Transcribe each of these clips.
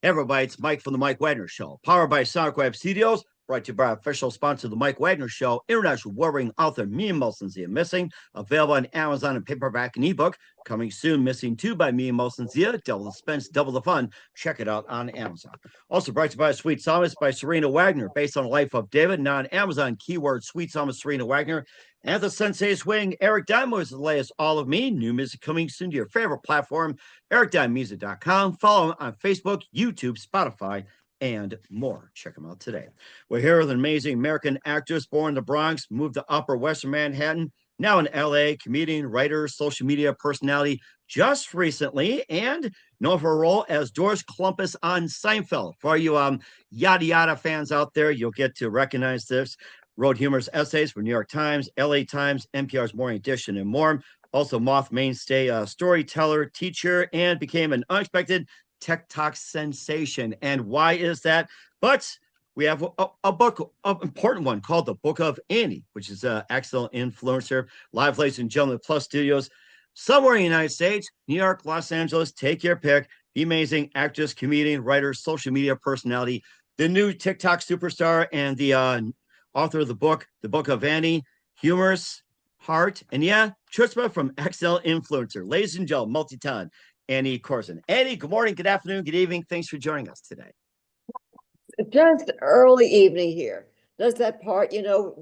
Hey everybody, it's Mike from the Mike Wagner Show, powered by Sonic Web Studios, brought to you by our official sponsor, the Mike Wagner Show, international warring author Me and Zia Missing, available on Amazon and paperback and ebook. Coming soon, Missing 2 by Me and Zia, double the suspense, double the fun. Check it out on Amazon. Also brought to you by Sweet Psalmist by Serena Wagner, based on the life of David, now on Amazon, keyword Sweet Psalmist Serena Wagner. And the Sensei Swing, Eric Diamond is the latest All of Me. New music coming soon to your favorite platform, ericdiamondmusic.com. Follow him on Facebook, YouTube, Spotify, and more. Check him out today. We're here with an amazing American actress born in the Bronx, moved to Upper Western Manhattan, now in LA, comedian, writer, social media personality, just recently, and known for a role as Doris Clumpus on Seinfeld. For you yada yada fans out there, you'll get to recognize this. Wrote humorous essays for New York Times, LA Times, NPR's Morning Edition, and more. Also, Moth mainstay, storyteller, teacher, and became an unexpected TikTok sensation. And why is that? But we have a book, an important one called The Book of Annie, which is an excellent influencer. Live, ladies and gentlemen, Plus Studios, somewhere in the United States, New York, Los Angeles, take your pick. The amazing actress, comedian, writer, social media personality, the new TikTok superstar, and the author of the book of Annie, humorous, heart, and yeah, chutzpah from excellent influencer. Ladies and gentlemen, multi-ton, Annie Korzen. Annie, good morning, good afternoon, good evening. Thanks for joining us today. Just early evening here. Does that part,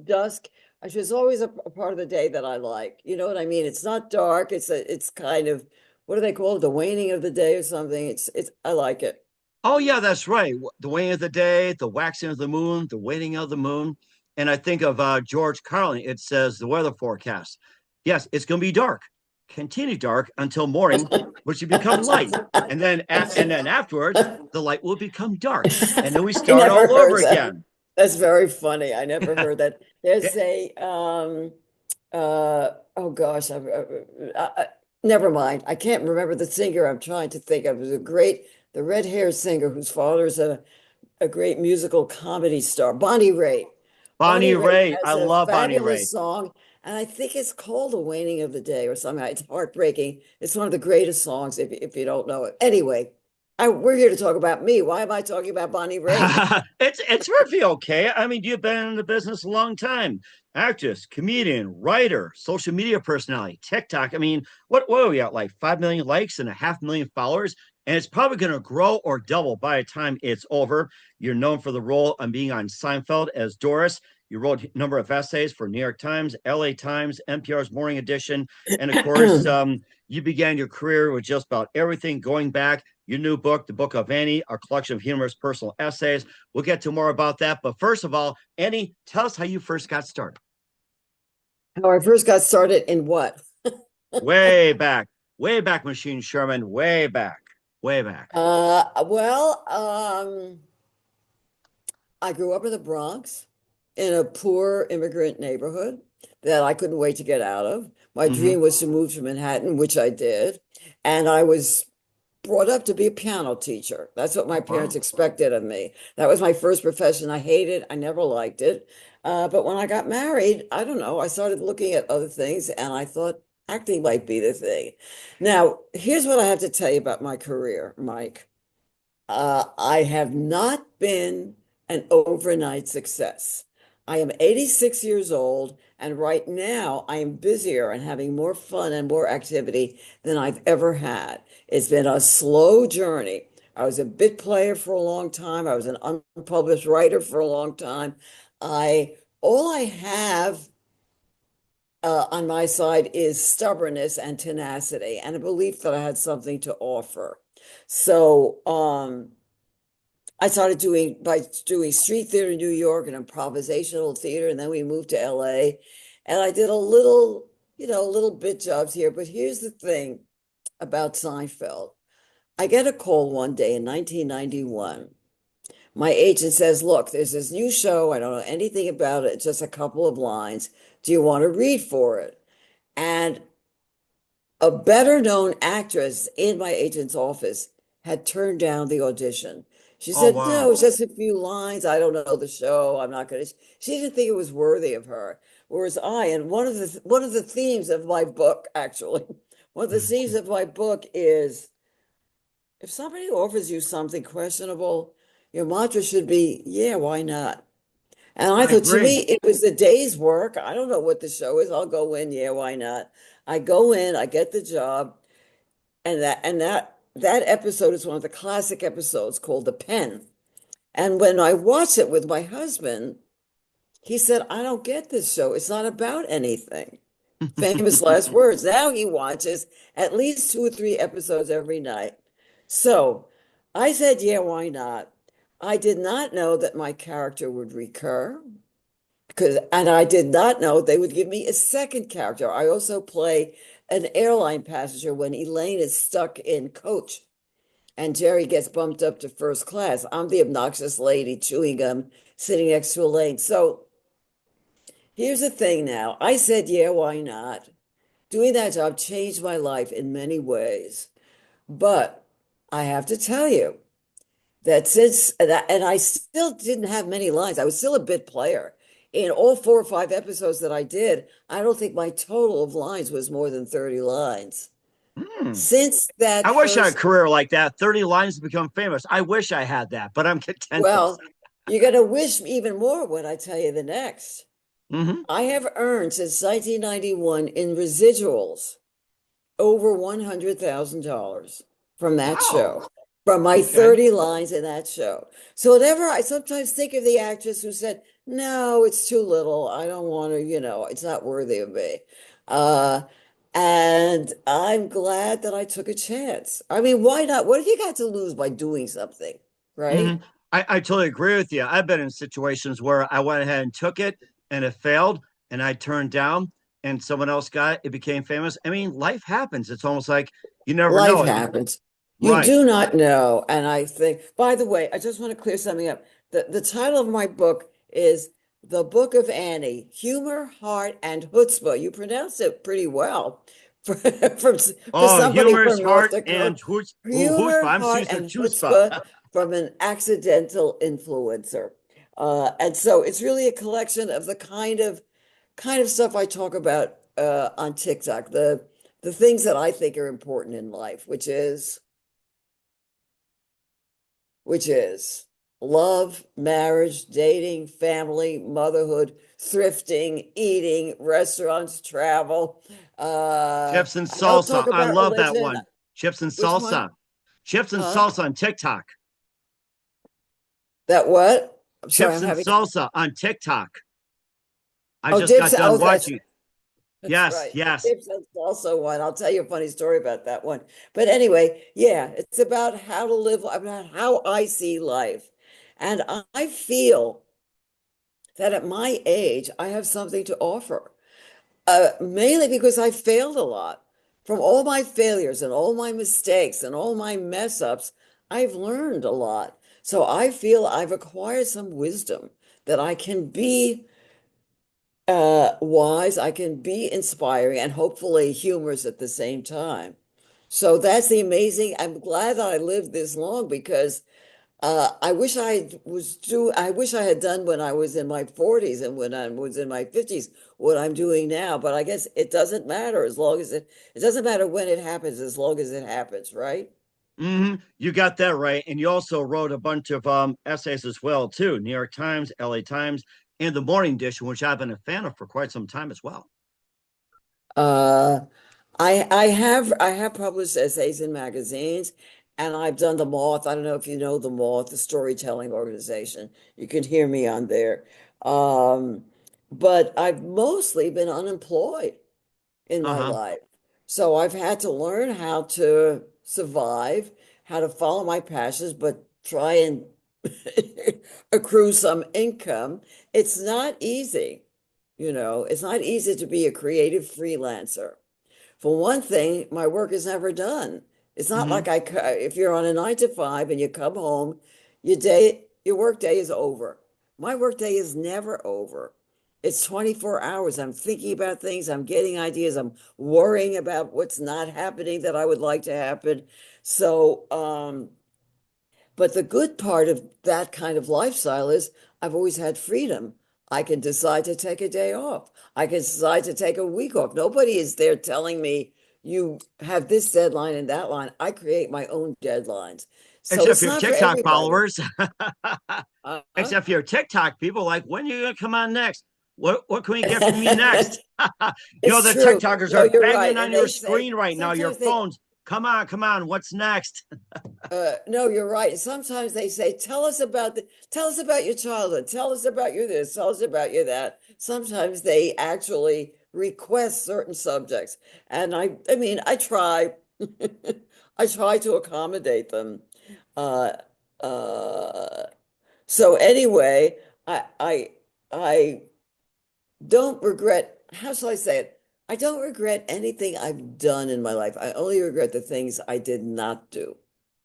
dusk, which is always a part of the day that I like. You know what I mean? It's not dark. It's kind of, what do they call it? The waning of the day or something. I like it. Oh yeah, that's right. The waning of the day, the waxing of the moon, the waning of the moon. And I think of George Carlin. It says the weather forecast. Yes, it's going to be dark, continue dark until morning, which will become light, and then afterwards, the light will become dark, and then we I start never all over heard that. again. That's very funny. I never heard that. There's a oh gosh, never mind. I can't remember the singer I'm trying to think of. It was the red-haired singer whose father is a great musical comedy star, Bonnie Raitt. Bonnie Bonnie Raitt Raitt, I has a love Bonnie Raitt. fabulous song, and I think it's called The Waning of the Day or something. It's heartbreaking. It's one of the greatest songs if you don't know it. Anyway, we're here to talk about me. Why am I talking about Bonnie Raitt? It's Murphy, okay. I mean, you've been in the business a long time. Actress, comedian, writer, social media personality, TikTok. I mean, what are we at? Like 5 million likes and a 500,000 followers, and it's probably going to grow or double by the time it's over. You're known for the role on being on Seinfeld as Doris. You wrote a number of essays for New York Times, LA Times, NPR's Morning Edition, and of course, you began your career with just about everything going back. Your new book, The Book of Annie, a collection of humorous personal essays. We'll get to more about that. But first of all, Annie, tell us how you first got started. How I first got started in what? Way back, Machine Sherman, way back, way back. I grew up in the Bronx in a poor immigrant neighborhood that I couldn't wait to get out of. My dream was to move to Manhattan, which I did. And I was brought up to be a piano teacher. That's what my parents expected of me. That was my first profession. I hated, I never liked it. But when I got married, I don't know, I started looking at other things and I thought acting might be the thing. Now, here's what I have to tell you about my career, Mike. I have not been an overnight success. I am 86 years old, and right now I am busier and having more fun and more activity than I've ever had. It's been a slow journey. I was a bit player for a long time. I was an unpublished writer for a long time. All I have on my side is stubbornness and tenacity and a belief that I had something to offer. So I started doing street theater in New York and improvisational theater, and then we moved to LA. And I did a little bit jobs here. But here's the thing about Seinfeld. I get a call one day in 1991. My agent says, look, there's this new show. I don't know anything about it, just a couple of lines. Do you want to read for it? And a better known actress in my agent's office had turned down the audition. She Oh, said, wow. no, it's just a few lines. I don't know the show. I'm not going to. She didn't think it was worthy of her. Whereas and one of the themes of my book, actually, one of the themes of my book is if somebody offers you something questionable, your mantra should be, yeah, why not? And I I thought to agree. me, it was a day's work. I don't know what the show is. I'll go in, yeah, why not? I go in, I get the job, and that episode is one of the classic episodes called The Pen. And when I watched it with my husband, he said, I don't get this show. It's not about anything. Famous last words. Now he watches at least 2 or 3 episodes every night. So I said, yeah, why not? I did not know that my character would recur and I did not know they would give me a second character. I also play an airline passenger when Elaine is stuck in coach and Jerry gets bumped up to first class. I'm the obnoxious lady chewing gum sitting next to Elaine. So here's the thing now. I said, yeah, why not? Doing that job changed my life in many ways. But I have to tell you that since that, and I still didn't have many lines, I was still a bit player. In all 4 or 5 episodes that I did, I don't think my total of lines was more than 30 lines. Hmm. Since that I wish I had a first, career like that. 30 lines to become famous. I wish I had that, but I'm contentless. well, you're going to wish even more when I tell you the next. Hmm. I have earned since 1991 in residuals over $100,000 from that Wow. show, from my Okay. 30 lines in that show. So whenever I sometimes think of the actress who said, no, it's too little. I don't want to, it's not worthy of me. Uh, and I'm glad that I took a chance. I mean, why not? What have you got to lose by doing something, Hmm. right? I totally agree with you. I've been in situations where I went ahead and took it and it failed and I turned down and someone else got it. It became famous. I mean, life happens. It's almost like you never Life know it. happens. You Right. do not know. And I think, by the way, I just want to clear something up. The title of my book is The Book of Annie, Humor, Heart, and Chutzpah. You pronounced it pretty well for, for Oh, somebody humorous from North heart and Dakota. chutzpah. Humor, I'm heart, Caesar and chutzpah. chutzpah from an accidental influencer. And so it's really a collection of the kind of stuff I talk about on TikTok, the things that I think are important in life, which is love, marriage, dating, family, motherhood, thrifting, eating, restaurants, travel. Chips and I don't talk salsa. I about love that religion. one. Chips and Which one? salsa. Chips and Huh? salsa on TikTok. That what? I'm sorry, Chips I'm and having. salsa on TikTok. I Oh, just dips. got done Oh, that's watching. That's Yes, right. yes. Tips is also one. I'll tell you a funny story about that one. But anyway, yeah, it's about how to live, about how I see life. And I feel that at my age, I have something to offer, mainly because I failed a lot. From all my failures and all my mistakes and all my mess ups, I've learned a lot. So I feel I've acquired some wisdom that I can be wise, I can be inspiring and hopefully humorous at the same time. So that's the amazing. I'm glad that I lived this long because I wish I had done when I was in my 40s and when I was in my 50s what I'm doing now. But I guess it doesn't matter as long as it doesn't matter when it happens as long as it happens, right? You got that right. And you also wrote a bunch of essays as well, too. New York Times, LA Times, and the Morning Edition, which I've been a fan of for quite some time as well. Uh, I have published essays in magazines, and I've done the Moth. I don't know if you know the Moth, the storytelling organization. You can hear me on there. Um, but I've mostly been unemployed in my Uh-huh. life. So I've had to learn how to survive, how to follow my passions, but try and accrue some income. It's not easy. It's not easy to be a creative freelancer. For one thing, my work is never done. It's not Mm-hmm. like if you're on a 9 to 5 and you come home, your work day is over. My work day is never over. It's 24 hours. I'm thinking about things. I'm getting ideas. I'm worrying about what's not happening that I would like to happen. So, but the good part of that kind of lifestyle is I've always had freedom. I can decide to take a day off. I can decide to take a week off. Nobody is there telling me you have this deadline and that line. I create my own deadlines. So Except it's for your not for TikTok everybody. followers. Uh-huh. Except for your TikTok people, like, when are you gonna come on next? What can we get from me next? It's The true. TikTokers No, are you're right. banging on And your they say screen right now, your sometimes they phones. Come on, what's next? no, you're right. Sometimes they say, tell us about your childhood, tell us about your this, tell us about your that. Sometimes they actually request certain subjects. And I mean, I try, I try to accommodate them. Uh, uh, so anyway, I don't regret, how shall I say it? I don't regret anything I've done in my life. I only regret the things I did not do.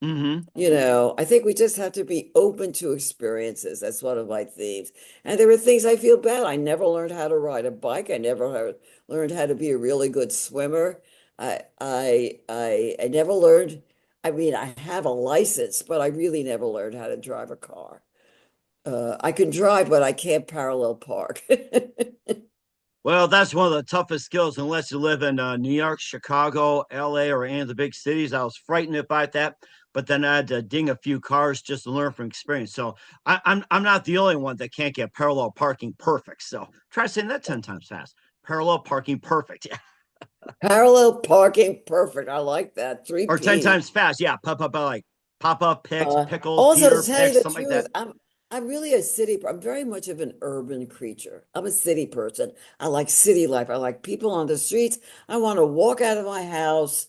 Mm-hmm. I think we just have to be open to experiences. That's one of my themes. And there were things I feel bad. I never learned how to ride a bike. I never learned how to be a really good swimmer. I never learned. I mean, I have a license, but I really never learned how to drive a car. I can drive, but I can't parallel park. Well, that's one of the toughest skills, unless you live in New York, Chicago, LA, or any of the big cities. I was frightened about that, but then I had to ding a few cars just to learn from experience. So I'm not the only one that can't get parallel parking perfect. So try saying that 10 times fast. Parallel parking perfect. Yeah. Parallel parking, perfect. I like that. Three Or 10 P's. times fast. Yeah. Like Papa picks, pickles, Also, to Peter tell you picks, the something like truth, that. I'm really a I'm very much of an urban creature. I'm a city person. I like city life. I like people on the streets. I want to walk out of my house,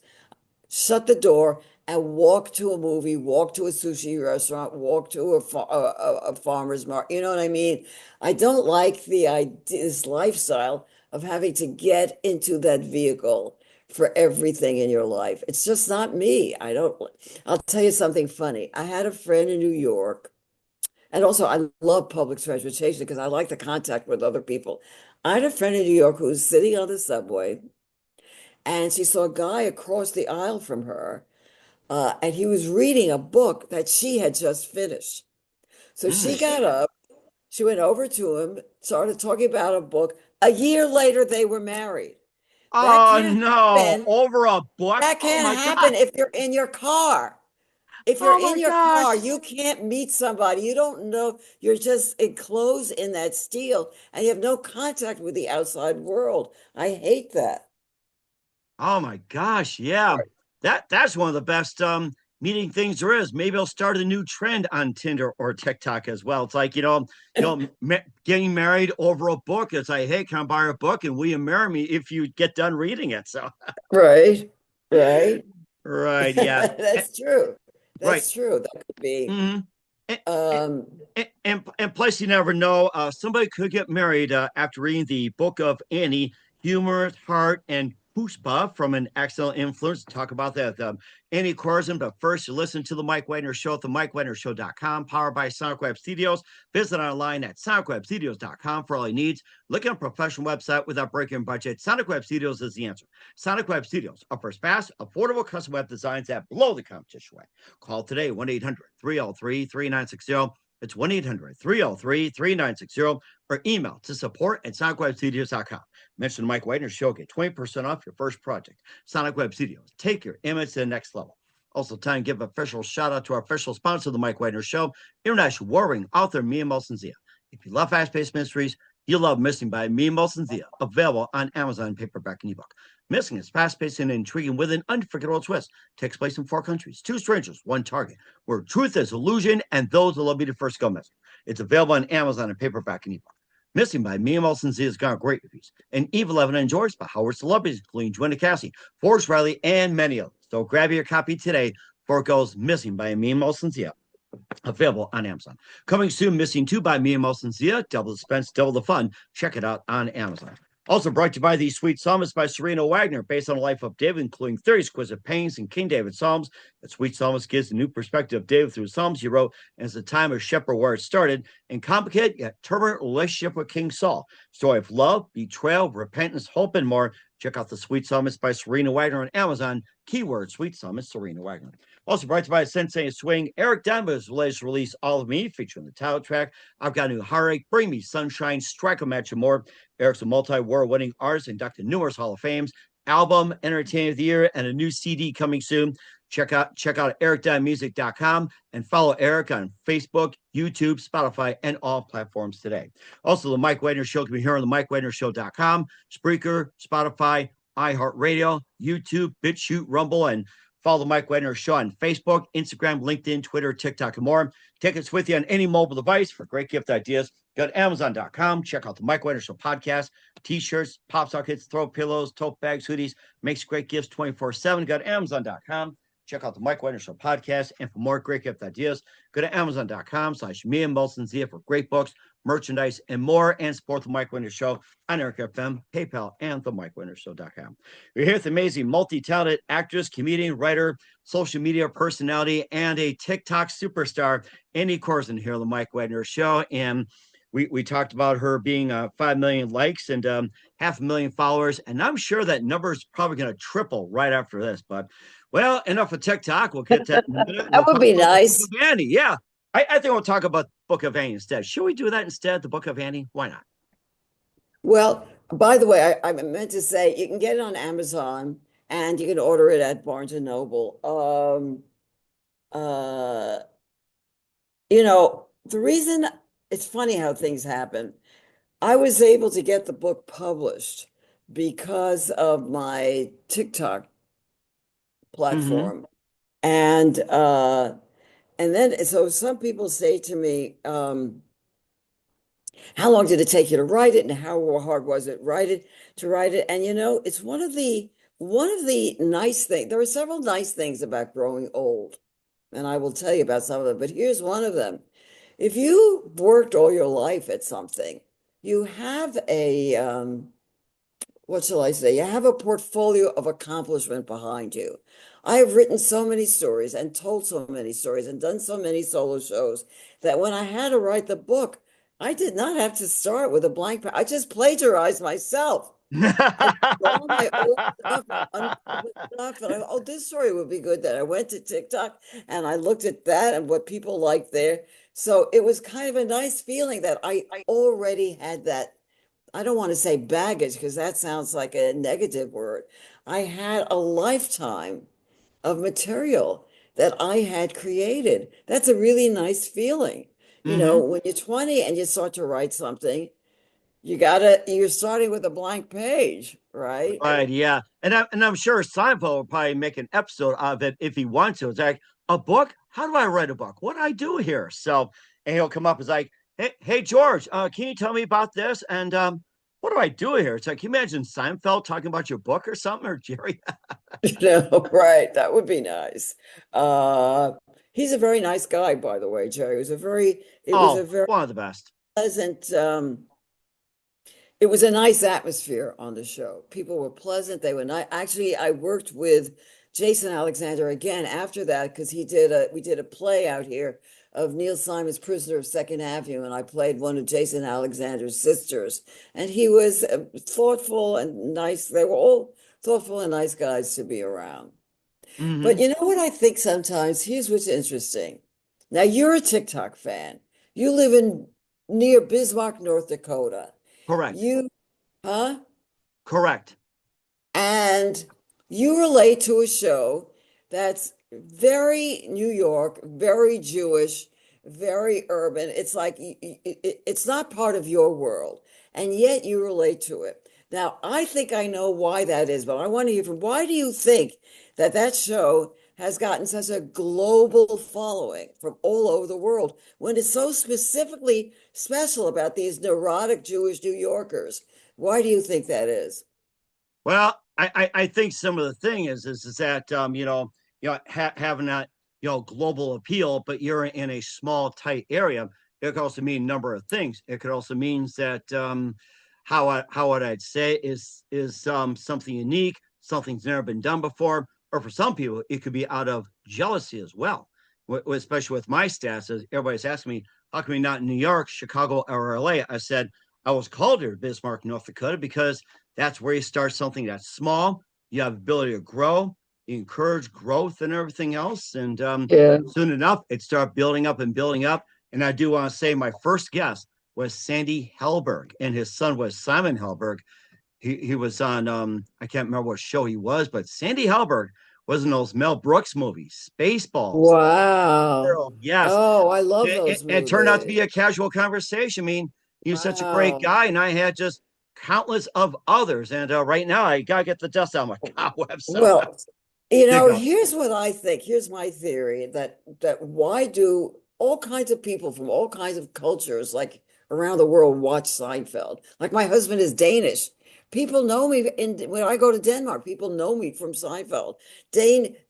shut the door, and walk to a movie, walk to a sushi restaurant, walk to a farmer's market. You know what I mean? I don't like this lifestyle of having to get into that vehicle for everything in your life. It's just not me. I'll tell you something funny. I had a friend in New York, and also I love public transportation because I like the contact with other people. I had a friend in New York who was sitting on the subway and she saw a guy across the aisle from her, and he was reading a book that she had just finished. So she Mm. got up, she went over to him, started talking about a book. A year later, they were married. That Oh, can't no. happen. Over a book. That Oh, can't my happen God. if you're in your car. If you're Oh, in my your car, gosh. you can't meet somebody. You don't know. You're just enclosed in that steel and you have no contact with the outside world. I hate that. Oh my gosh, yeah. Right. That's one of the best meeting things there is. Maybe I'll start a new trend on Tinder or TikTok as well. It's like, getting married over a book. It's like, hey, can I buy a book and will you marry me if you get done reading it? So, Right. Right. right, yeah. That's true. Right. That's true. That could be. Mm-hmm. And, Um, and plus, you never know. Somebody could get married after reading the book of Annie, Humor, Heart, and Puspa from an Excellent Influence. Talk about that. Annie Korzen. But first, you listen to the Mike Wagner Show at the MikeWagnerShow.com, powered by Sonic Web Studios. Visit online at SonicWebStudios.com for all your needs. Look at a professional website without breaking budget. Sonic Web Studios is the answer. Sonic Web Studios offers fast, affordable custom web designs that blow the competition away. Call today 1 800 303 3960. It's 1 800 303 3960 or email to support at sonicwebstudios.com. Mention the Mike Wagner Show. Get 20% off your first project. Sonic Web Studios. Take your image to the next level. Also, time to give an official shout out to our official sponsor of the Mike Wagner Show, international warring author Mia Molson-Zia. If you love fast-paced mysteries, you'll love Missing by Mia Molson-Zia, available on Amazon paperback and ebook. Missing is fast-paced and intriguing with an unforgettable twist. Takes place in 4 countries, 2 strangers, 1 target, where truth is illusion and those will be the first go missing. It's available on Amazon and paperback and ebook. Missing by Mia Molson-Zia has got great reviews. And Eve 11 enjoys by Howard celebrities, including Joanna Cassie, Forrest Riley, and many others. So grab your copy today before it goes Missing by Mia Molson-Zia, available on Amazon. Coming soon, Missing 2 by Mia Molson-Zia, double the suspense, double the fun. Check it out on Amazon. Also brought to you by the Sweet Psalmist by Serena Wagner, based on the life of David, including 30 exquisite paintings and King David Psalms. The Sweet Psalmist gives a new perspective of David through Psalms he wrote as the time of shepherd where it started, and complicated yet turbulent relationship with King Saul. Story of love, betrayal, repentance, hope, and more. Check out the Sweet Psalmist by Serena Wagner on Amazon. Keyword Sweet Psalmist Serena Wagner. Also brought to you by Sensei Swing. Eric Dunbar's latest release, All of Me, featuring the title track. I've Got a New Heartache, Bring Me Sunshine, Strike a Match, and more. Eric's a multi-award winning artist, inducted numerous Hall of Fames. album, Entertainment of the Year, and a new CD coming soon. Check out eric.music.com and follow Eric on Facebook, YouTube, Spotify, and all platforms today. Also, the Mike Wagner Show can be heard on the MikeWagnerShow.com, Spreaker, Spotify, iHeartRadio, YouTube, BitChute, Rumble, and follow the Mike Wagner Show on Facebook, Instagram, LinkedIn, Twitter, TikTok, and more. Take us with you on any mobile device for great gift ideas. Go to Amazon.com. Check out the Mike Wagner Show podcast, T-shirts, pop sockets, throw pillows, tote bags, hoodies. Makes great gifts 24/7. Go to Amazon.com. Check out the Mike Wagner Show podcast. And for more great gift ideas, go to Amazon.com/me and Molson Zia for great books, merchandise, and more. And support the Mike Wagner Show on Eric FM, PayPal, and the MikeWagnerShow.com. We're here with amazing multi-talented actress, comedian, writer, social media personality, and a TikTok superstar, Annie Korzen, here on the Mike Wagner Show. And we talked about her being 5 million likes and 500,000 followers. And I'm sure that number is probably going to triple right after this. But, well, enough of TikTok. We'll get that in a minute. That would be nice. Book of Annie. Yeah. I think we'll talk about Book of Annie instead. Should we do that instead, the Book of Annie? Why not? Well, by the way, I meant to say you can get it on Amazon and you can order it at Barnes and Noble. The reason it's funny how things happen. I was able to get the book published because of my TikTok platform. And then so some people say to me, how long did it take you to write it and how hard was it to write it? And it's one of the nice things. There are several nice things about growing old, and I will tell you about some of them, but here's one of them. If you worked all your life at something, you have what shall I say? You have a portfolio of accomplishment behind you. I have written so many stories and told so many stories and done so many solo shows that when I had to write the book, I did not have to start with a blank page. I just plagiarized myself. All my old stuff, and this story would be good. That I went to TikTok and I looked at that and what people liked there. So it was kind of a nice feeling that I already had that. I don't want to say baggage because that sounds like a negative word. I had a lifetime of material that I had created. That's a really nice feeling. When you're 20 and you start to write something, you're starting with a blank page, right? Right, yeah. And I'm sure Seinfeld will probably make an episode of it if he wants to. It's like, a book? How do I write a book? What do I do here? So, and he'll come up as like, hey George, can you tell me about this? And what do I do here? It's like, can you imagine Seinfeld talking about your book or something, or Jerry? Right. That would be nice. He's a very nice guy, by the way, Jerry. It was a very one of the best. Pleasant, it was a nice atmosphere on the show. People were pleasant. They were nice. Actually, I worked with Jason Alexander again after that because we did a play out here of Neil Simon's Prisoner of Second Avenue, and I played one of Jason Alexander's sisters. And he was thoughtful and nice. They were all thoughtful and nice guys to be around. But you know what I think sometimes? Here's what's interesting. Now, you're a TikTok fan. You live near Bismarck, North Dakota. Correct. Correct. And you relate to a show that's very New York, very Jewish, very urban. It's like it's not part of your world, and yet you relate to it. Now, I think I know why that is, but I want to hear why do you think that show has gotten such a global following from all over the world when it's so specifically special about these neurotic Jewish New Yorkers? Why do you think that is? Well, I think some of the thing is that having that global appeal, but you're in a small tight area. It could also mean a number of things. It could also mean that how I'd say is something unique, something's never been done before, or for some people it could be out of jealousy as well. Especially with my stats, as everybody's asking me, how come you're not in New York, Chicago, or LA? I said I was called here to Bismarck, North Dakota, because that's where you start something that's small. You have ability to grow, you encourage growth and everything else. And soon enough, it started building up and building up. And I do want to say my first guest was Sandy Hellberg, and his son was Simon Hellberg. he was on I can't remember what show he was, but Sandy Halbert was in those Mel Brooks movies, Spaceballs. Wow. Girl, yes. Oh, I love It, those it turned out to movies. be a casual conversation. I mean, you're such a great Wow. guy, and I had just countless of others. And right now, I gotta get the dust out of my cobwebs. So Well, dig up. here's what I think. Here's my theory that why do all kinds of people from all kinds of cultures, like around the world, watch Seinfeld? Like my husband is Danish. People know me when I go to Denmark, people know me from Seinfeld.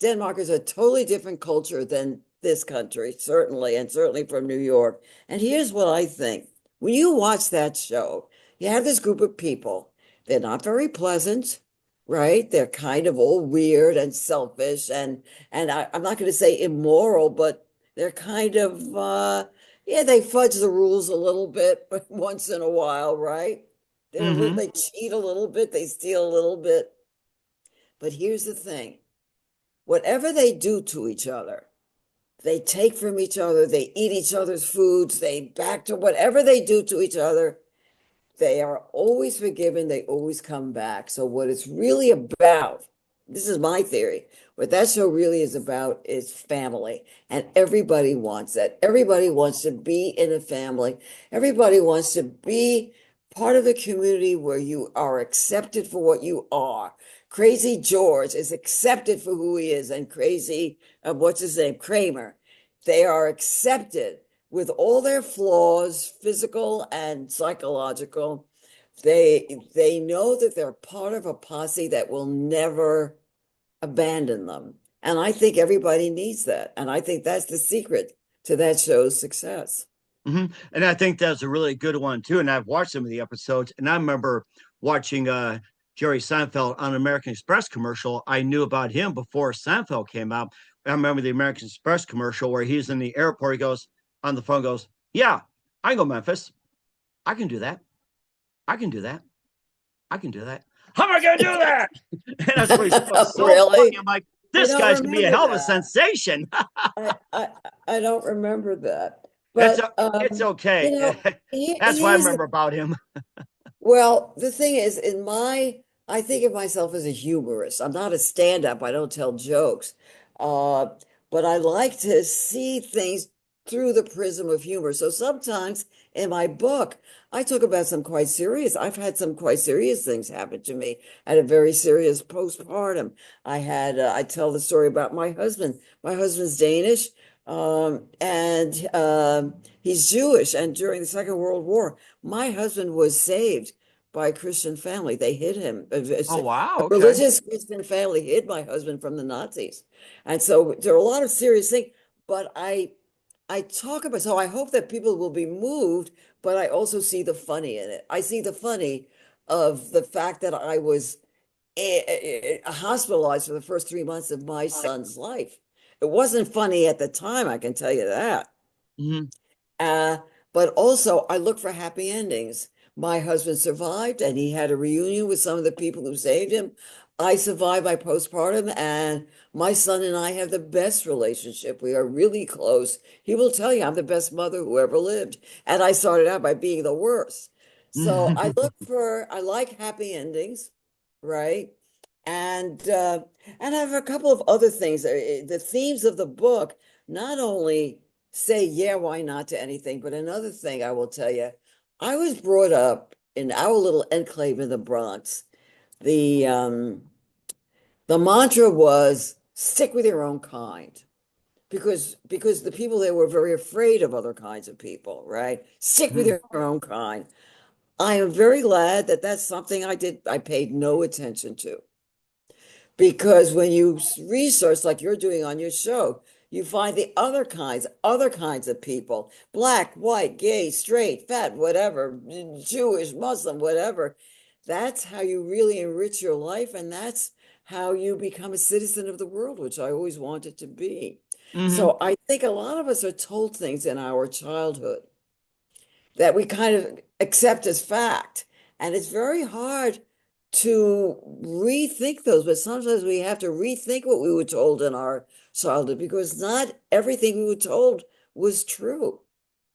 Denmark is a totally different culture than this country, certainly, and certainly from New York. And here's what I think. When you watch that show, you have this group of people. They're not very pleasant, right? They're kind of all weird and selfish and I'm not going to say immoral, but they're kind of yeah, they fudge the rules a little bit, but once in a while, right? Mm-hmm. They cheat a little bit, they steal a little bit. But here's the thing. Whatever they do to each other, they take from each other, they eat each other's foods, they back to whatever they do to each other, they are always forgiven. They always come back. So what it's really about, this is my theory, what that show really is about is family. And everybody wants that. Everybody wants to be in a family. Everybody wants to be part of the community where you are accepted for what you are. Crazy George is accepted for who he is, and crazy, what's his name? Kramer. They are accepted with all their flaws, physical and psychological. They know that they're part of a posse that will never abandon them. And I think everybody needs that. And I think that's the secret to that show's success. Mm-hmm. And I think that's a really good one too. And I've watched some of the episodes, and I remember watching Jerry Seinfeld on an American Express commercial. I knew about him before Seinfeld came out. I remember the American Express commercial where he's in the airport. He goes on the phone, goes, "Yeah, I can go Memphis. I can do that. I can do that. I can do that. How am I going to do that?" And that's what he was so funny. Really? I'm like, I this don't guy's gonna be a remember hell of a that. sensation. I, I, I don't remember that. it's But it's okay. That's what I here's the remember about him. well, the thing is, I think of myself as a humorist. I'm not a stand-up. I don't tell jokes. Uh, but I like to see things through the prism of humor. So sometimes in my book, I talk about I've had some quite serious things happen to me. I had a very serious postpartum. I tell the story about my husband. My husband's Danish, and he's Jewish. And during the Second World War, my husband was saved by a Christian family. They hid him. Oh wow, A okay. religious Christian family hid my husband from the Nazis. And so there are a lot of serious things, but I talk about, so I hope that people will be moved, but I also see the funny in it. I see the funny of the fact that I was hospitalized for the first 3 months of my son's life. It wasn't funny at the time, I can tell you that. Mhm. Uh, but also, I look for happy endings. My husband survived and he had a reunion with some of the people who saved him. I survived my postpartum, and my son and I have the best relationship. We are really close. He will tell you I'm the best mother who ever lived. And I started out by being the worst. So I like happy endings, right? And and I have a couple of other things. The themes of the book not only say yeah, why not to anything, but another thing I will tell you, I was brought up in our little enclave in the Bronx. The the mantra was stick with your own kind because the people there were very afraid of other kinds of people, right? Stick with Mhm. your own kind. I am very glad that that's something I paid no attention to. Because when you research like you're doing on your show, you find the other kinds of people, black, white, gay, straight, fat, whatever, Jewish, Muslim, whatever. That's how you really enrich your life, and that's how you become a citizen of the world, which I always wanted to be. Mhm. So I think a lot of us are told things in our childhood that we kind of accept as fact. And it's very hard to rethink those, but sometimes we have to rethink what we were told in our childhood because not everything we were told was true.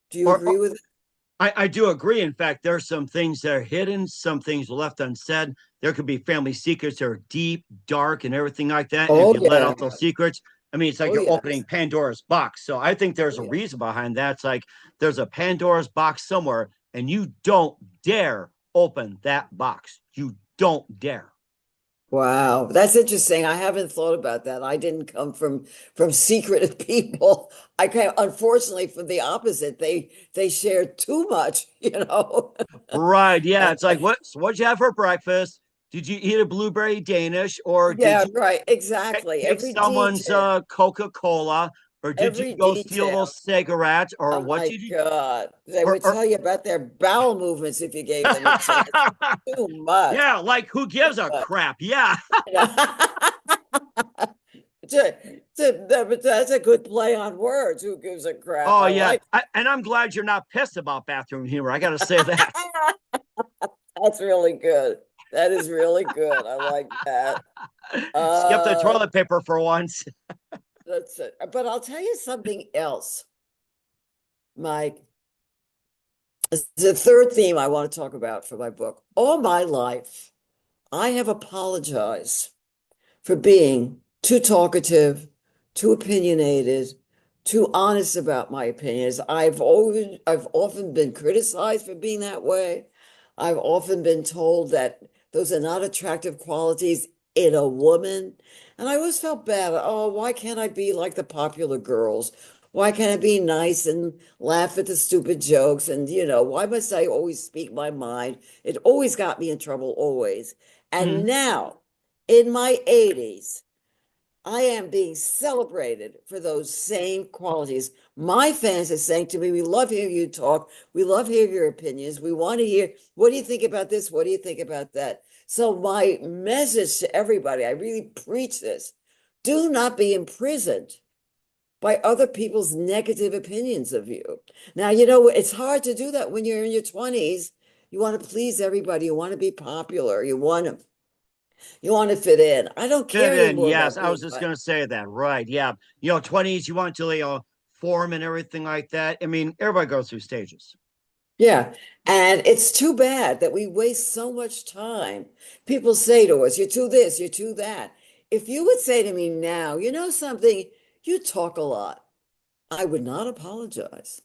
Do you or, agree with it? I do agree. In fact, there are some things that are hidden, some things left unsaid. There could be family secrets that are deep, dark, and everything like that. And if Oh you let yeah. out those secrets, I mean, it's like Oh you're yes. opening Pandora's box. So I think Oh there's a yeah. reason behind that. It's like there's a Pandora's box somewhere, and you don't dare open that box. You don't dare. Wow, that's interesting. I haven't thought about that. I didn't come from secretive people. I came, unfortunately, from the opposite. They shared too much, you know. Right. Yeah. And It's like, what'd you have for breakfast? Did you eat a blueberry Danish, or did yeah, you right, exactly. take someone's Coca-Cola, or did you Every go steal detail. those cigarettes, or Oh what my did you God. They or, would tell you about their bowel movements if you gave them a chance. Too much. yeah, like who Too gives a much. crap? Yeah. You know? But that's a good play on words. Who gives a crap? Oh I yeah. like And I'm glad you're not pissed about bathroom humor. I gotta say that. that's really good. That is really good. I like that. Skip the Uh, toilet paper for once. that's it. But I'll tell you something else, Mike. It's the third theme I want to talk about for my book. All my life, I have apologized for being too talkative, too opinionated, too honest about my opinions. I've often been criticized for being that way. I've often been told that those are not attractive qualities in a woman. And I always felt bad. Oh, why can't I be like the popular girls? Why can't I be nice and laugh at the stupid jokes? And, why must I always speak my mind? It always got me in trouble, always. And Mhm. now, in my 80s, I am being celebrated for those same qualities. My fans are saying to me, we love hearing you talk. We love hearing your opinions. We want to hear, what do you think about this? What do you think about that? So, my message to everybody, I really preach this, do not be imprisoned by other people's negative opinions of you. Now, it's hard to do that when you're in your 20s. You want to please everybody. You want to be popular. You want to fit in. I don't care Fit in, anymore yes. about I being was just like, gonna say that. Right. Yeah. 20s, you want to form and everything like that. I mean, everybody goes through stages. yeah. And it's too bad that we waste so much time. People say to us, you're too this, you're too that. If you would say to me now, you know something, you talk a lot, I would not apologize.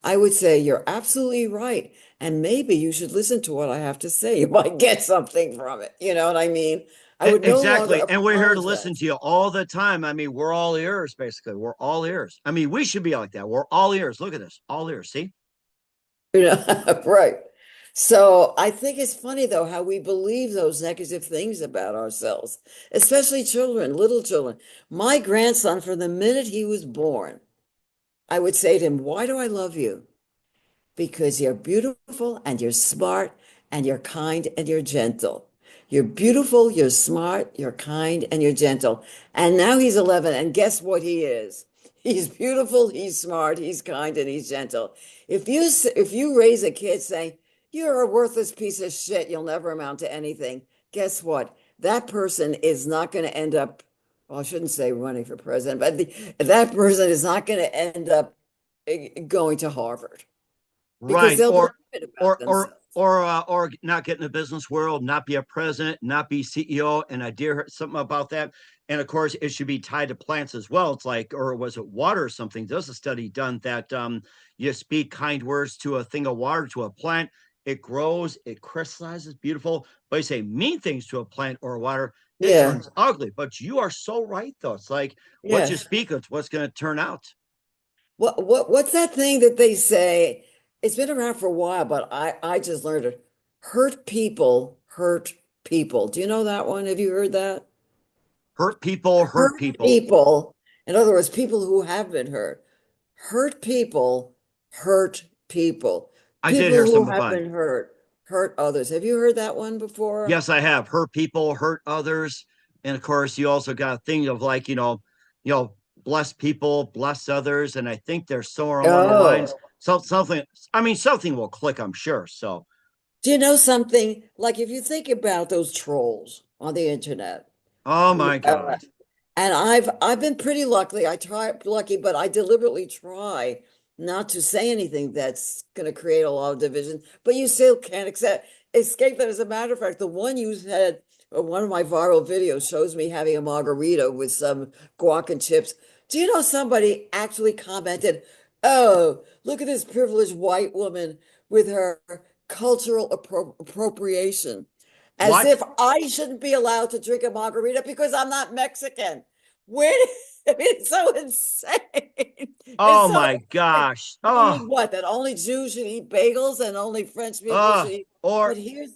I would say, you're absolutely right. And maybe you should listen to what I have to say. You might get something from it. You know what I mean? I would no longer Exactly. And we're here to listen apologize. to you all the time. I mean, we're all ears, basically. We're all ears. I mean, we should be like that. We're all ears. Look at this. All ears. See? Right. So I think it's funny though how we believe those negative things about ourselves, especially children, little children. My grandson, from the minute he was born, I would say to him, "Why do I love you?" Because you're beautiful and you're smart and you're kind and you're gentle. You're beautiful, you're smart, you're kind, and you're gentle. And now he's 11, and guess what he is? He's beautiful, he's smart, he's kind, and he's gentle. If you raise a kid saying, "You're a worthless piece of shit, you'll never amount to anything," guess what? That person is not going to end up, well, I shouldn't say running for president, but that person is not going to end up going to Harvard because Right. they'll believe Or it about or or themselves. or not get in the business world, not be a president, not be CEO. And I dare heard something about that. And of course, it should be tied to plants as well. It's like, or was it water or something? There's a study done that you speak kind words to a thing of water to a plant, it grows, it crystallizes, beautiful. But you say mean things to a plant or water, it Yeah. turns ugly. But you are so right, though. It's like what you Yes. speak, it's what's going to turn out. What's that thing that they say? It's been around for a while, but I just learned it. Hurt people hurt people. Do you know that one? Have you heard that? Hurt people, hurt Hurt people. people. In other words, people who have been hurt. Hurt people hurt people. I did People hear who some have about it. been hurt others. Have you heard that one before? Yes, I have hurt people, hurt others, and of course, you also got a thing of like bless people, bless others, and I think there's somewhere along the lines, Oh. something. I mean, something will click, I'm sure. So, Do you know something? Like if you think about those trolls on the internet, oh my uh, God, and I've been pretty lucky. I try lucky, but I deliberately try not to say anything that's going to create a lot of division, but you still can't escape that. As a matter of fact, the one you had, one of my viral videos shows me having a margarita with some guac and chips. Do you know somebody actually commented, "Oh, look at this privileged white woman with her cultural appropriation," as What? if I shouldn't be allowed to drink a margarita because I'm not Mexican. Where I mean, it's so insane. It's Oh so my insane. gosh. You Oh, mean what? That only Jews should eat bagels and only French people uh, should eat. But or here's,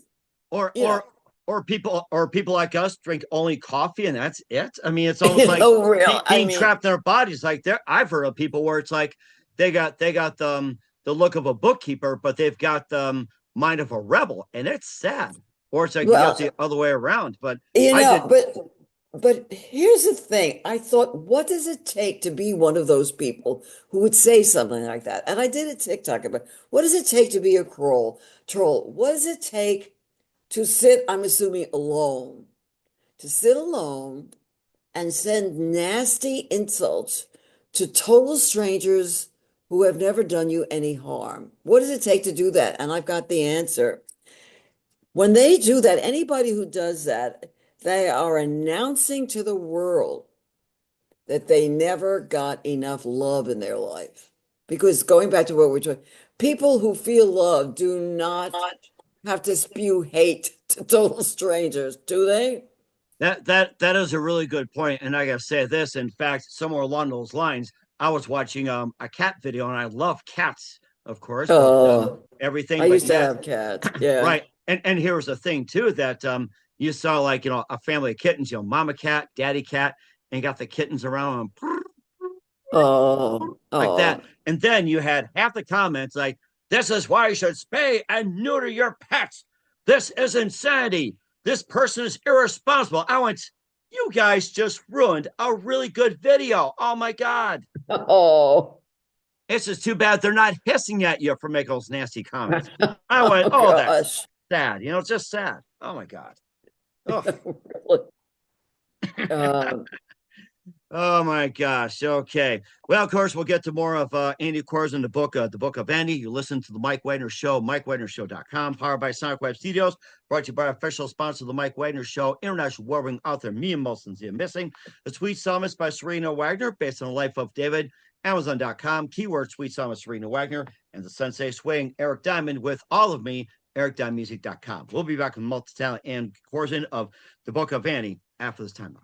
or you know, or or people like us drink only coffee and that's it. I mean, it's almost like no real. I being mean, trapped in their bodies. Like there, I've heard of people where it's like they got the look of a bookkeeper, but they've got the mind of a rebel, and it's sad. Or it's like you got the well, other way around. But you I know, did. but here's the thing. I thought, what does it take to be one of those people who would say something like that? And I did a TikTok about what does it take to be a troll? What does it take to sit, I'm assuming, alone, to sit alone and send nasty insults to total strangers who have never done you any harm? What does it take to do that? And I've got the answer. When they do that, anybody who does that, they are announcing to the world that they never got enough love in their life. Because going back to what we're talking, people who feel love do not have to spew hate to total strangers, do they? That is a really good point, and I gotta say this. In fact, somewhere along those lines, I was watching a cat video, and I love cats, of course, but Oh, I everything. But used to yeah, have cats. Yeah. right. And here's the thing too that you saw like a family of kittens, mama cat, daddy cat, and got the kittens around Oh, like that, oh. and then you had half the comments like, "This is why you should spay and neuter your pets. This is insanity. This person is irresponsible." I went, "You guys just ruined a really good video. Oh my god." Oh, It's just too bad they're not hissing at you for making those nasty comments. I went, oh "Oh, that's gosh. sad. It's just sad." Oh my god. Oh, Really. Um, oh my gosh. Okay. Well, of course, we'll get to more of Annie Korzen, the book of Annie. You listen to the Mike Wagner Show, MikeWagnerShow.com, powered by Sonic Web Studios, brought to you by official sponsor of the Mike Wagner Show, international warring author Mia Molson's The Missing, The Sweet Psalmist by Serena Wagner, based on the life of David, Amazon.com, keyword Sweet Psalmist Serena Wagner, and the Sensei Swing, Eric Diamond, with all of me, EricDiamondMusic.com. We'll be back with multi-talent Annie Korzen of the book of Annie after this time.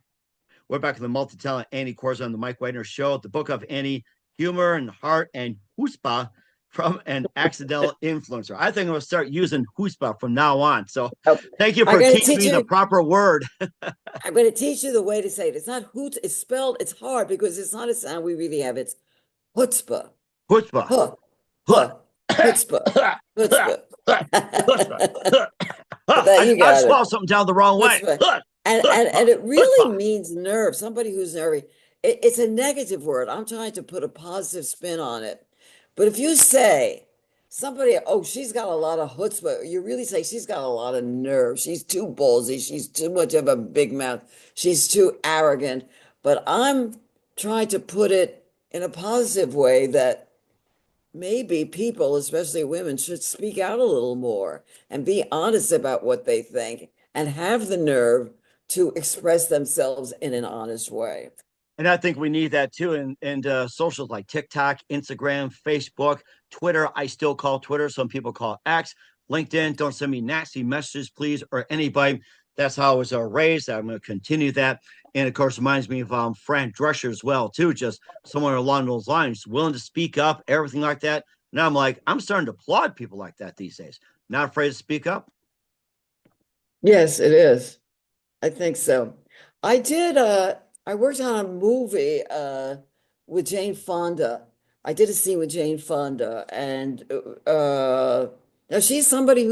We're back in the multi-talent Annie Korzen on the Mike Wagner Show. The book of Annie, humor and heart and chutzpah from an accidental influencer. I think I'm going to start using chutzpah from now on. So oh, thank you I'm for going to teaching teach me the you. proper word. I'm going to teach you the way to say it. It's not hoot. It's spelled. It's hard because it's not a sound we really have. It's chutzpah. Chutzpah. Huh. Huh. Huh. Chutzpah. Chutzpah. Chutzpah. That you I got it. swallowed something down the wrong way. Chutzpah. And it really means nerve. Somebody who's nervy. It's a negative word. I'm trying to put a positive spin on it. But if you say somebody, oh, she's got a lot of chutzpah, you really say she's got a lot of nerve. She's too ballsy. She's too much of a big mouth. She's too arrogant. But I'm trying to put it in a positive way that maybe people, especially women, should speak out a little more and be honest about what they think and have the nerve to express themselves in an honest way. And I think we need that too. And socials like TikTok, Instagram, Facebook, Twitter. I still call Twitter. Some people call it X. LinkedIn. Don't send me nasty messages, please, or anybody. That's how I was raised. I'm going to continue that. And of course, reminds me of Fran Drescher as well, too. Just someone along those lines, willing to speak up, everything like that. And I'm like, I'm starting to applaud people like that these days. Not afraid to speak up. Yes, it is. I think so. I worked on a movie with Jane Fonda. I did a scene with Jane Fonda and now she's somebody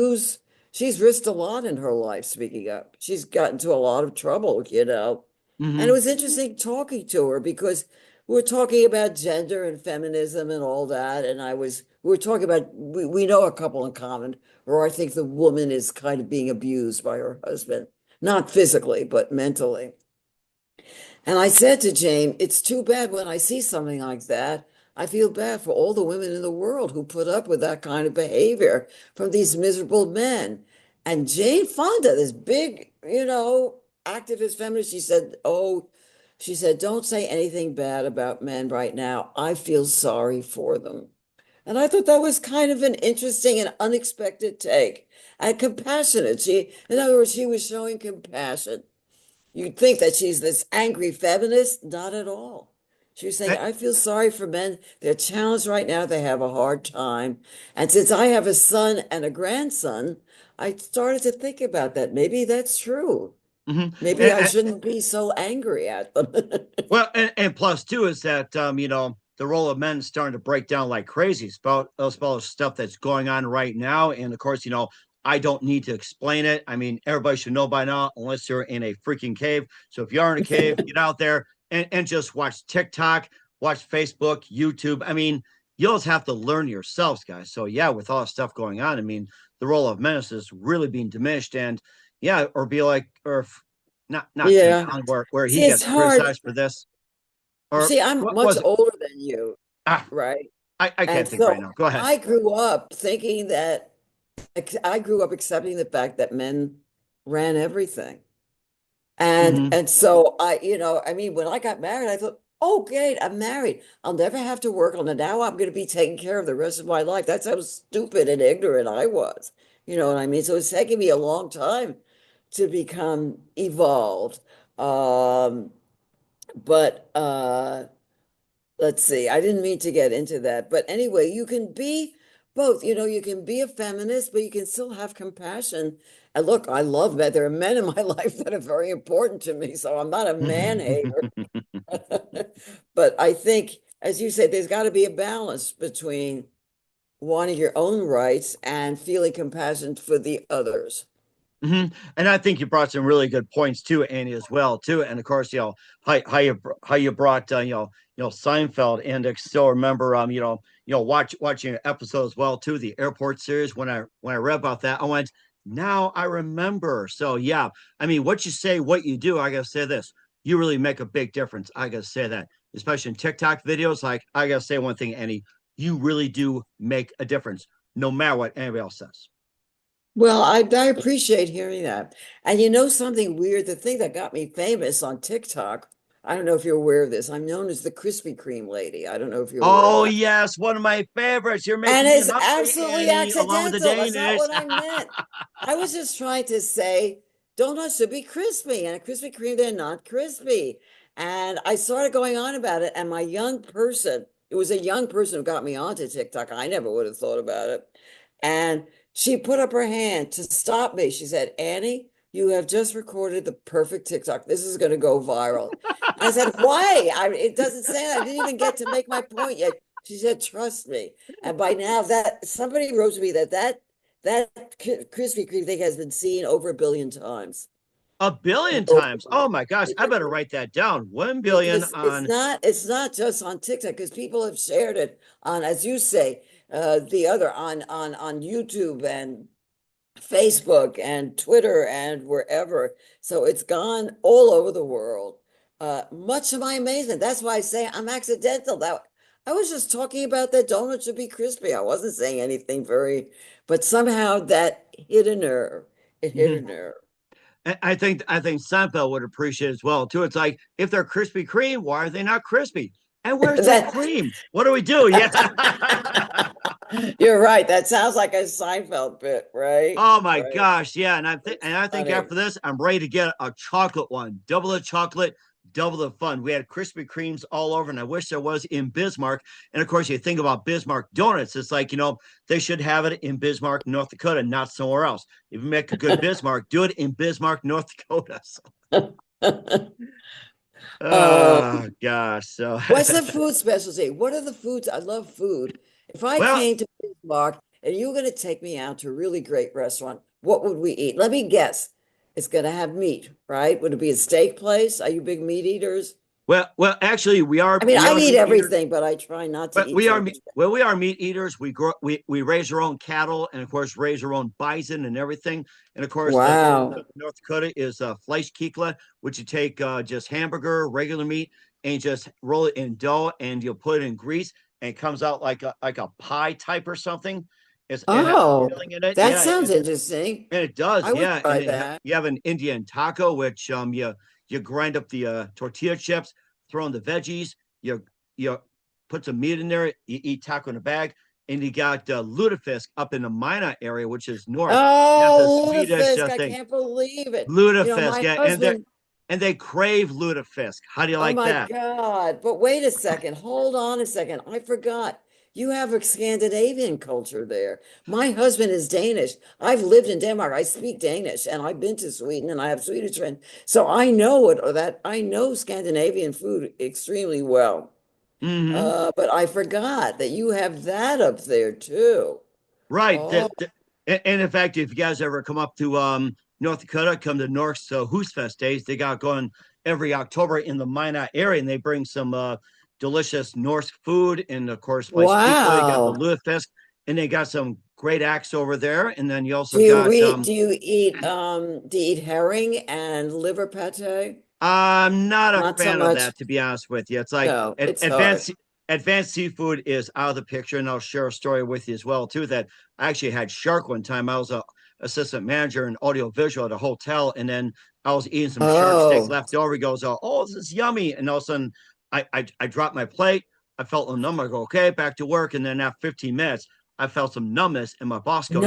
she's risked a lot in her life speaking up. She's gotten into a lot of trouble, you know. And it Mm-hmm. was interesting talking to her because we were talking about gender and feminism and all that. And we were talking about, we know a couple in common, where I think the woman is kind of being abused by her husband, not physically, but mentally. And I said to Jane, it's too bad when I see something like that, I feel bad for all the women in the world who put up with that kind of behavior from these miserable men. And Jane Fonda, this big, activist feminist, she said, don't say anything bad about men right now. I feel sorry for them. And I thought that was kind of an interesting and unexpected take and compassionate. In other words, she was showing compassion. You'd think that she's this angry feminist. Not at all. She was saying, I, I feel sorry for men. They're challenged right now. They have a hard time. And since I have a son and a grandson, I started to think about that. Maybe that's true. mhm. Maybe I shouldn't be so angry at them. Well, and plus too is that the role of men is starting to break down like crazy about stuff that's going on right now. And of course, I don't need to explain it. I mean, everybody should know by now, unless you're in a freaking cave. So if you are in a cave, get out there and just watch TikTok, watch Facebook, YouTube. I mean, you'll just have to learn yourselves, guys. So yeah, with all the stuff going on, I mean, the role of men is really being diminished. And yeah, or be like, or not King Yeah. Kong, where he See, it's gets hard. criticized for this, or See, I'm what much was it? older than you, Ah, right? I And can't think right so now. Go ahead. I grew up thinking that I grew up accepting the fact that men ran everything. And Hmm. and so I mean, when I got married, I thought, oh, great, I'm married. I'll never have to work on it. Now I'm going to be taken care of the rest of my life. That's how stupid and ignorant I was. You know what I mean? So it's taken me a long time to become evolved. But let's see, I didn't mean to get into that. But anyway, you can be both. You can be a feminist, but you can still have compassion. And look, I love men. There are men in my life that are very important to me, so I'm not a man hater. But I think, as you said, there's got to be a balance between wanting your own rights and feeling compassion for the others. Hmm. And I think you brought some really good points too, Annie, as well too. And of course, how you brought Seinfeld, and I still remember watching an episode as well too, the airport series. When I read about that, I went, now I remember. So yeah, I mean, what you say, what you do, I gotta say this, you really make a big difference. I gotta say that, especially in TikTok videos. Like I gotta say one thing, Annie, you really do make a difference, no matter what anybody else says. Well, I appreciate hearing that. And you know something weird, the thing that got me famous on TikTok, I don't know if you're aware of this. I'm known as the Krispy Kreme lady. I don't know if you're aware of Oh that. yes, one of my favorites. You're And making me it's hungry, absolutely Annie, along with the accidental. That's not Danish. what I meant. I was just trying to say donuts should be crispy, and a Krispy Kreme, they're not crispy. And I started going on about it, and it was a young person who got me onto TikTok. I never would have thought about it. And she put up her hand to stop me. She said, Annie, you have just recorded the perfect TikTok. This is going to go viral. And I said, why? It doesn't say that. I didn't even get to make my point yet. She said, trust me. And by now, that somebody wrote to me that Krispy Kreme thing has been seen over 1 billion times. 1 billion times. Oh my gosh, I better write that down. 1 billion Because on. it's not just on TikTok, because people have shared it on, as you say, the other on YouTube and Facebook and Twitter and wherever. So it's gone all over the world. Much to my amazement. That's why I say I'm accidental. That I was just talking about that donuts should be crispy. I wasn't saying anything but somehow that hit a nerve. It hit a Mhm. nerve. I think Seinfeld would appreciate it as well too. It's like if they're Krispy Kreme, why are they not crispy? And where's their That cream? What do we do? Yeah. you're right. That sounds like a Seinfeld bit, right? Oh my Right. gosh, yeah, and It's I think funny. after this, I'm ready to get a chocolate one, double the chocolate, double the fun. We had Krispy Kremes all over, and I wish there was in Bismarck. And of course, you think about Bismarck donuts, it's like they should have it in Bismarck, North Dakota, not somewhere else. If you make a good Bismarck, do it in Bismarck, North Dakota. So, Um, oh gosh, so What's the food specialty? What are the foods? I love food. If I well, came to Bismarck and you were going to take me out to a really great restaurant, what would we eat? Let me guess. It's going to have meat, right? Would it be a steak place? Are you big meat eaters? well, actually, we are I mean, we I are eat meat eaters. everything, but I try not to But eat too much. we are meat eaters. We raise our own cattle, and of course raise our own bison and everything. And of course, the Wow. North Dakota is Fleischkikla, which you take just hamburger, regular meat, and just roll it in dough, and you'll put it in grease. and it comes out like a pie type or something. It has Oh, filling in it. that Yeah, sounds interesting. and it does. I would Yeah, try and that. you have an Indian taco, which you grind up the tortilla chips, throw in the veggies, you put some meat in there, you eat taco in a bag, and you got lutefisk up in the Mina area, which is north. That's a Oh, Swedish lutefisk, I thing. can't believe it. Lutefisk, My yeah, husband, and they crave lutefisk. How do you oh like my that? God. But wait a second. Hold on a second. I forgot. You have a Scandinavian culture there. My husband is Danish. I've lived in Denmark. I speak Danish and I've been to Sweden and I have Swedish friends. So I know it, or that I know Scandinavian food extremely well. Mm-hmm. But I forgot that you have that up there too. Right. Oh, And in fact, if you guys ever come up to North Dakota, come to North's Hoosfest days. They got going every October in the Minot area, and they bring some delicious Norse food, and of course, spiced pico. You got the wow. lutefisk, and they got some great acts over there. And then you also Do you got read, do you eat herring and liver pate? I'm not a Not so fan of much. that, to be honest with you. It's like No, it's hard. advanced seafood is out of the picture, and I'll share a story with you as well too. That I actually had shark one time. I was a assistant manager in audiovisual at a hotel, and then I was eating some shark steak Oh, left over. He goes, "Oh, this is yummy!" And all of a sudden, I dropped my plate. I felt a numb. I go, "Okay, back to work." And then after 15 minutes, I felt some numbness, and my boss goes,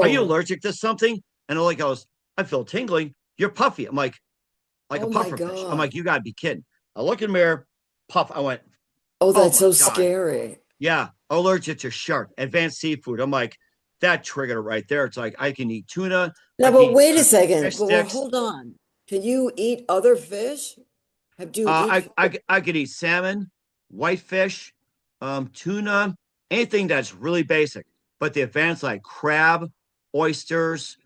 "Are you no. allergic to something?" And Ollie goes, "I feel tingling. You're puffy." I'm like a Oh my puffer fish. I'm God. like, you gotta be kidding. I look in the mirror, puff. I went, Oh, oh that's my so God. scary. Yeah, allergic to shark, advanced seafood. I'm like, that triggered it right there. It's like I can eat tuna, I Now, can but eat wait a second. fish But well, sticks. hold on. Can you eat other fish? Do you eat? I could eat salmon, whitefish, tuna, anything that's really basic. But the advanced like crab, oysters,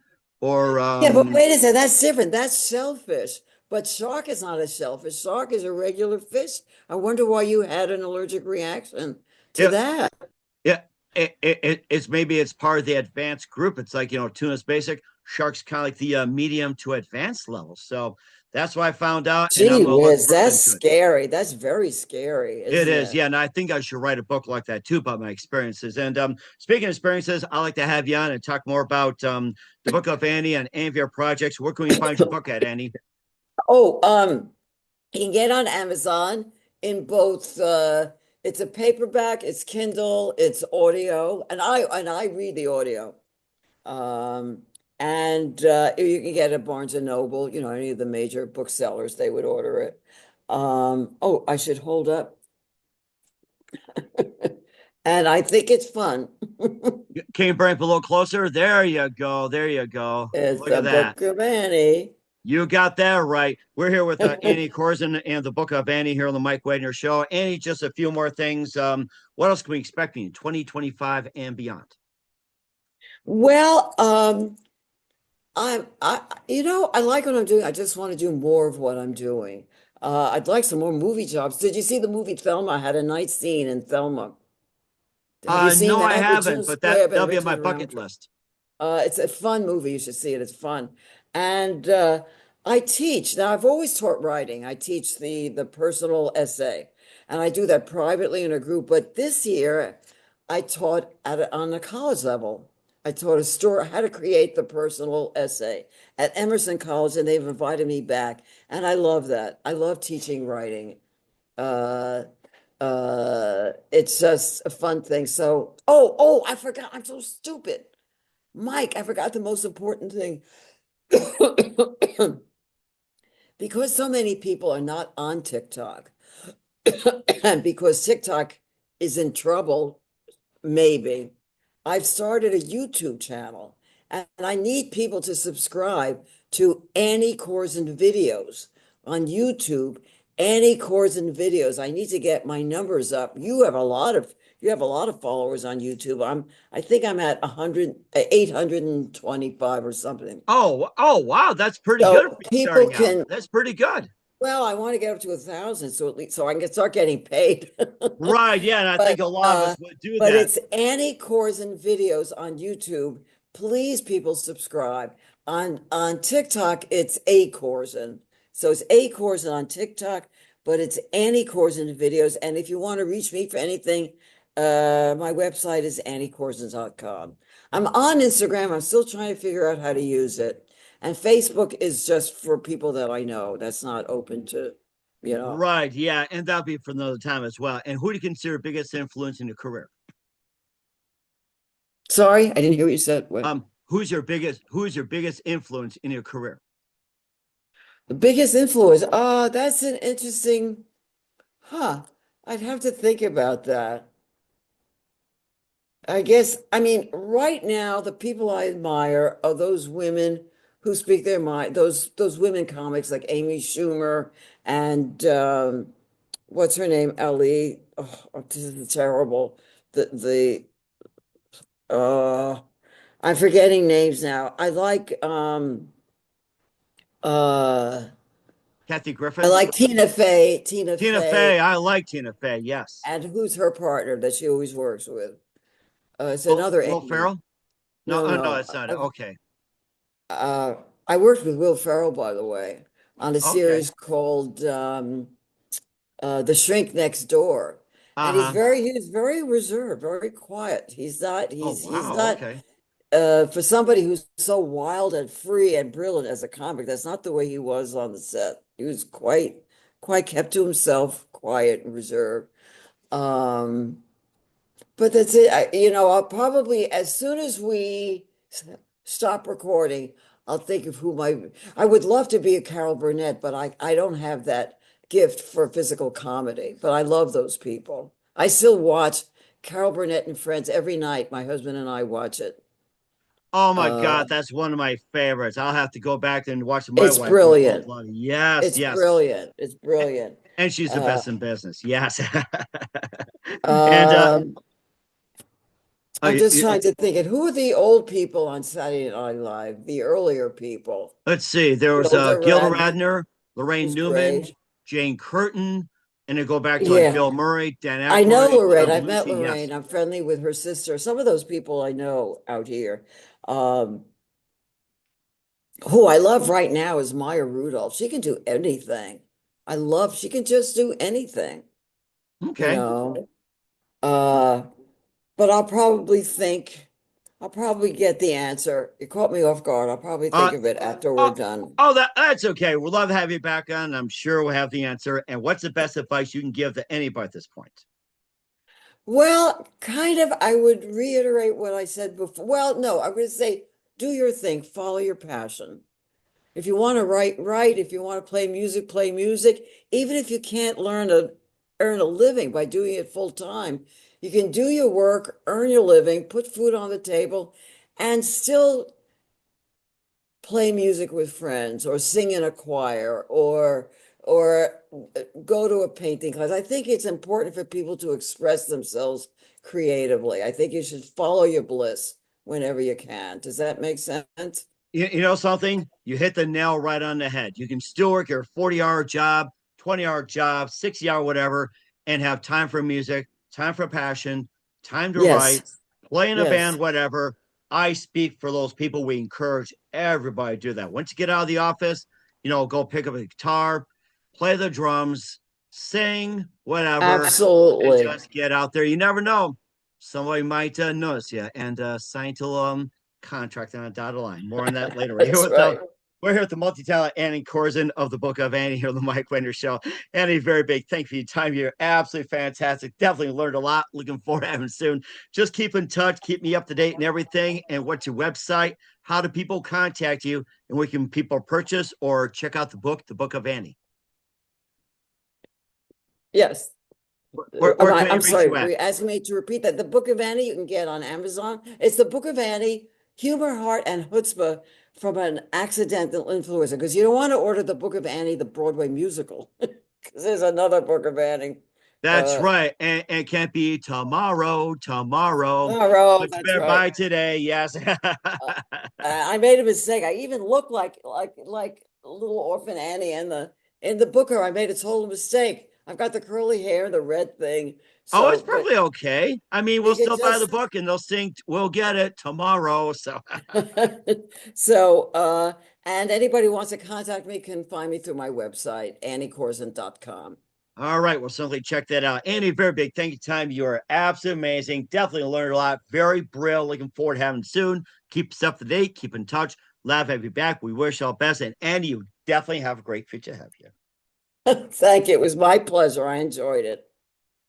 or Yeah, but wait a second. That's different. That's shellfish. But shark is not a shellfish. Shark is a regular fish. I wonder why you had an allergic reaction to yeah, that. yeah, it's maybe it's part of the advanced group. It's like tuna's basic, sharks kind of like the medium to advanced level. So that's what I found out, and I'm Gee gonna look whiz, further that's into it. scary. That's very scary, It isn't is, it? yeah, and I think I should write a book like that too about my experiences. And speaking of experiences, I like to have you on and talk more about the book of Annie and any of your projects. Where can we find your book at, Annie? Oh, you can get on Amazon in both it's a paperback, it's Kindle, it's audio, and I read the audio. Um and you can get it at Barnes and Noble, any of the major booksellers, they would order it. Oh, I should hold up. And I think it's fun. Can you bring it up a little closer? There you go. There you go. It's Look the at that. Book of Annie. You got that right. We're here with Annie Korzen and the Book of Annie here on the Mike Wagner Show. Annie, just a few more things. What else can we expect in 2025 and beyond? Well, I like what I'm doing. I just want to do more of what I'm doing. I'd like some more movie jobs. Did you see the movie Thelma? I had a night scene in Thelma. Have you seen No, I that with haven't, James but that Webb and that'll be on my Richard bucket Roundtree? list. It's a fun movie. You should see it. It's fun. And I teach. Now, I've always taught writing. I teach the personal essay, and I do that privately in a group. But this year, I taught on a college level. I taught a story, how to create the personal essay at Emerson College, and they've invited me back. And I love that. I love teaching writing. Uh, it's just a fun thing. So, oh, I forgot. I'm so stupid. Mike, I forgot the most important thing. Because so many people are not on TikTok, and because TikTok is in trouble, maybe, I've started a YouTube channel, and I need people to subscribe to Annie Korzen videos on YouTube. Annie Korzen videos. I need to get my numbers up. You have a lot of followers on YouTube. I think I'm at 100, 825 or something. Oh, wow, that's pretty good for So you people starting out. can, That's pretty good. well, I want to get up to 1,000, so at least so I can start getting paid. Right, yeah, and I But think a lot of us would do but that. it's Annie Korzen videos on YouTube. Please, people, subscribe. On TikTok, it's A Korzen. So it's A Korzen on TikTok, but it's Annie Korzen videos. And if you want to reach me for anything, My website is anniekorzen.com. I'm on Instagram. I'm still trying to figure out how to use it. And Facebook is just for people that I know. That's not open to, you know. Right. Yeah. And that'll be for another time as well. And who do you consider biggest influence in your career? Sorry, I didn't hear what you said. What? Who's your biggest influence in your career? The biggest influence. Oh, that's an interesting, huh. I'd have to think about that. I guess, I mean, right now, the people I admire are those women who speak their mind, those women comics like Amy Schumer and what's her name? Ali. Oh, this is terrible. The I'm forgetting names now. Uh Kathy I Griffin? like Tina Fey, Tina Tina Fey, Fey. I like Tina Fey. Yes. and who's her partner that she always works with? It's Will, another Will Amy. Ferrell? No, No, no, no. it's not it. Okay. Uh, I worked with Will Ferrell, by the way, on a Okay. series called The Shrink Next Door. And Uh-huh. he's very reserved, very quiet. Oh, He's wow. not Okay. for somebody who's so wild and free and brilliant as a comic, that's not the way he was on the set. He was quite kept to himself, quiet and reserved. Um, but that's it. I'll probably, as soon as we stop recording, I'll think of I would love to be a Carol Burnett, but I don't have that gift for physical comedy. But I love those people. I still watch Carol Burnett and Friends every night. My husband and I watch it. Oh my Uh, God, that's one of my favorites. I'll have to go back and watch it with my it's wife. We both brilliant. love it. Yes, It's yes. brilliant. It's brilliant. And she's the Uh, best in business. Yes. And um, I'm y- just y- trying to think of who are the old people on Saturday Night Live, the earlier people. let's see. There was Gilda Gilda Radner Radner, Lorraine was Newman, great. Jane Curtin, and then go back to like Yeah, Bill Murray, Dan I know Aykroyd, Lorraine. John I've met Belushi. Lorraine. Yes. I'm friendly with her sister. Some of those people I know out here. Um, who I love right now is Maya Rudolph. She can do anything. She can just do anything, you Okay. know. Uh, but I'll probably get the answer. You caught me off guard. I'll probably Uh, think of it after we're oh, done. that's okay. We'll love to have you back on. I'm sure we'll have the answer. And what's the best advice you can give to anybody at this point? Well, kind of, I would reiterate what I said before. Well, no, I'm going to say do your thing, follow your passion. If you want to write, write. If you want to play music, play music. Even if you can't earn a living by doing it full time, you can do your work, earn your living, put food on the table, and still play music with friends or sing in a choir or go to a painting class. I think it's important for people to express themselves creatively. I think you should follow your bliss whenever you can. Does that make sense? You know something? You hit the nail right on the head. You can still work your 40-hour job, 20-hour job, 60-hour whatever, and have time for music, time for passion, time to write, Yes. play in a band, Yes. whatever. I speak for those people. We encourage everybody to do that. Once you get out of the office, go pick up a guitar, play the drums, sing, whatever, and Absolutely. just get out there. You never know. Somebody might notice you and sign to contract on a dotted line. More on that later. That's right. We're here with the multi-talent Annie Korzen of the Book of Annie here on the Mike Wender Show. Annie, very big thank you for your time here. Absolutely fantastic. Definitely learned a lot. Looking forward to having soon. Just keep in touch. Keep me up to date and everything. And what's your website? How do people contact you? And where can people purchase or check out the Book of Annie? Yes. Where can they I'm reach sorry, you were at? you asking me to repeat that? The Book of Annie you can get on Amazon. It's the Book of Annie, Humor, Heart, and Chutzpah from an accidental influencer. Because you don't want to order the Book of Annie, the Broadway musical, because there's another Book of Annie. That's Uh, right. And can't be tomorrow, tomorrow. Tomorrow, But you that's better right. buy today. Yes. Uh, I made a mistake. I even looked like little orphan Annie in the Booker. I made a total mistake. I've got the curly hair, the red thing. Oh, it's So, but perfectly okay. I mean, we'll you could still buy the just book and they'll sing, we'll get it tomorrow. So, so and anybody who wants to contact me can find me through my website, anniekorzen.com. All right, we'll certainly check that out. Annie, very big thank you time. You are absolutely amazing. Definitely learned a lot. Very brilliant. Looking forward to having you soon. Keep us up to date. Keep in touch. Glad to have you back. We wish you all the best. And Andy, you definitely have a great future ahead of you. Thank you. It was my pleasure. I enjoyed it.